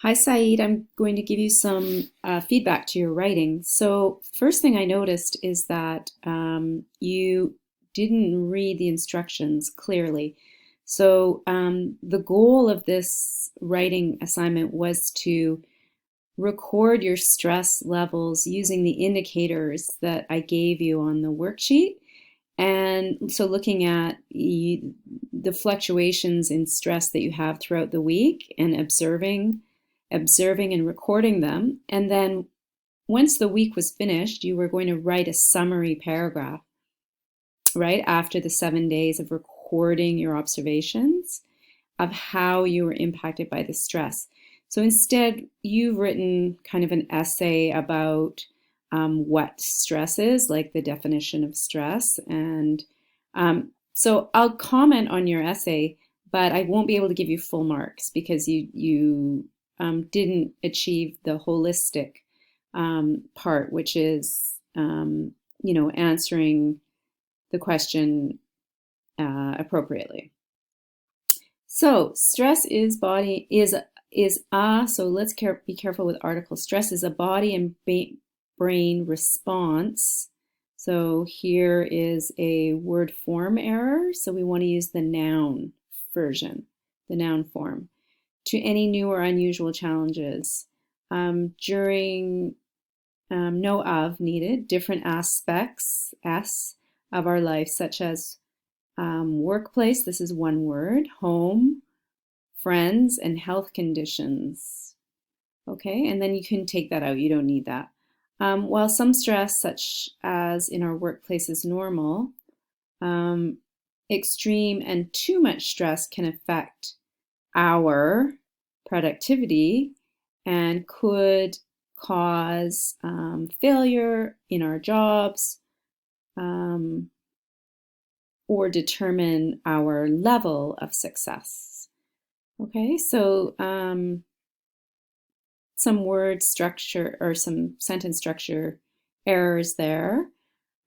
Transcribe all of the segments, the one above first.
Hi, Saeed. I'm going to give you some feedback to your writing. So, first thing I noticed is that you didn't read the instructions clearly. So, the goal of this writing assignment was to record your stress levels using the indicators that I gave you on the worksheet. And so, looking at the fluctuations in stress that you have throughout the week and observing and recording them. And then once the week was finished, you were going to write a summary paragraph, right after the 7 days of recording your observations of how you were impacted by the stress. So instead, you've written kind of an essay about what stress is, like the definition of stress. And so I'll comment on your essay, but I won't be able to give you full marks because you didn't achieve the holistic part, which is answering the question appropriately. So stress is body is a so let's be careful with articles. Stress is a body and brain response. So here is a word form error. So we want to use the noun version, the noun form, to any new or unusual challenges. During know of needed different aspects of our life, such as workplace, this is one word, home, friends, and health conditions. Okay, and then you can take that out, you don't need that. While some stress, such as in our workplace, is normal, um, extreme and too much stress can affect our productivity and could cause failure in our jobs, um, or determine our level of success. Okay, so some word structure or some sentence structure errors there,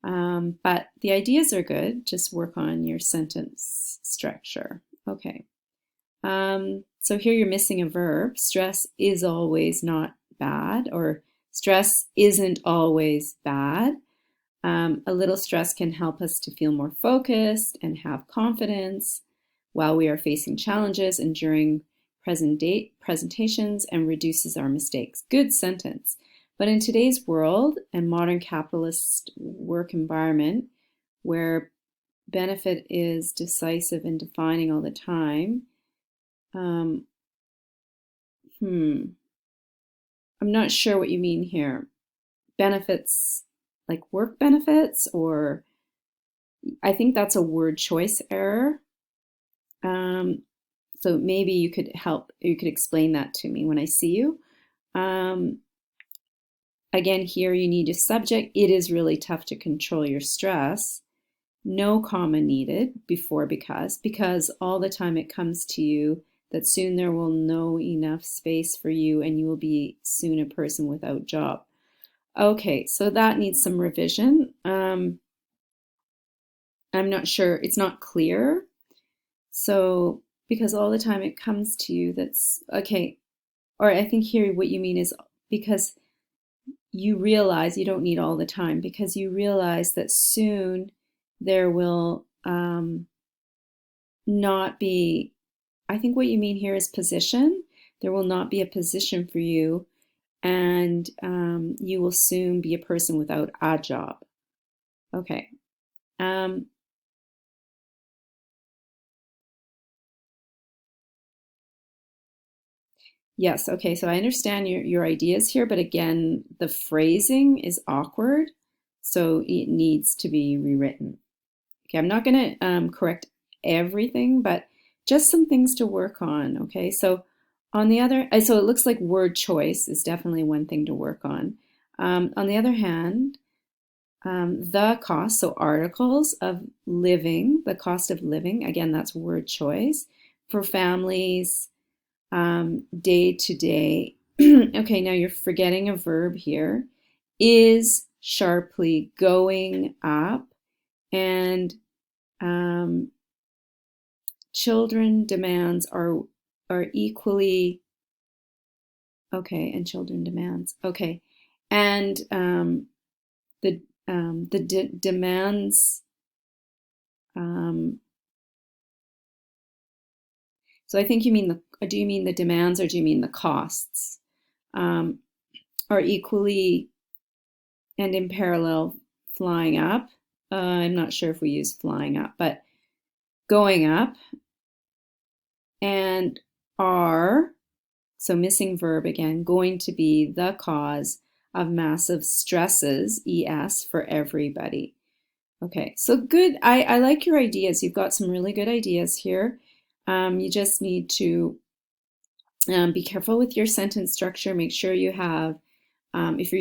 but the ideas are good. Just work on your sentence structure. Okay, so here you're missing a verb. Stress is always not bad, or stress isn't always bad. A little stress can help us to feel more focused and have confidence while we are facing challenges and during presentations, and reduces our mistakes. Good sentence. But in today's world and modern capitalist work environment, where benefit is decisive and defining all the time, um, I'm not sure what you mean here. Benefits like work benefits, or I think that's a word choice error. Um, so maybe you could explain that to me when I see you. Um, Again, here you need a subject. It is really tough to control your stress. No comma needed before because all the time it comes to you that soon there will no enough space for you and you will be soon a person without job. Okay, so that needs some revision. I'm not sure, it's not clear. So, because all the time it comes to you that's okay, or I think here what you mean is because you realize you don't need all the time, because you realize that soon there will not be, I think what you mean here is position. There will not be a position for you, and you will soon be a person without a job. Okay. Um, Yes, okay, so I understand your ideas here, but again, the phrasing is awkward, so it needs to be rewritten. Okay, I'm not going to correct everything, but just some things to work on. Okay, so on the other, so it looks like word choice is definitely one thing to work on the other hand, the cost, so articles of living, the cost of living, again, that's word choice for families day to day. Okay, now you're forgetting a verb here. Is sharply going up, and um, children demands are equally Okay, and children demands. Okay, and the demands. So I think you mean the. Do you mean the demands or do you mean the costs? Um, are equally and in parallel flying up. I'm not sure if we use flying up, but going up and are, so missing verb again, going to be the cause of massive stresses, ES, for everybody. Okay, so good. I like your ideas. You've got some really good ideas here. You just need to be careful with your sentence structure. Make sure you have, if you're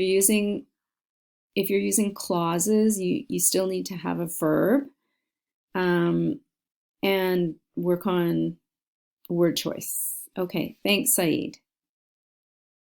using clauses, you still need to have a verb, and work on word choice. Okay, thanks, Saeed.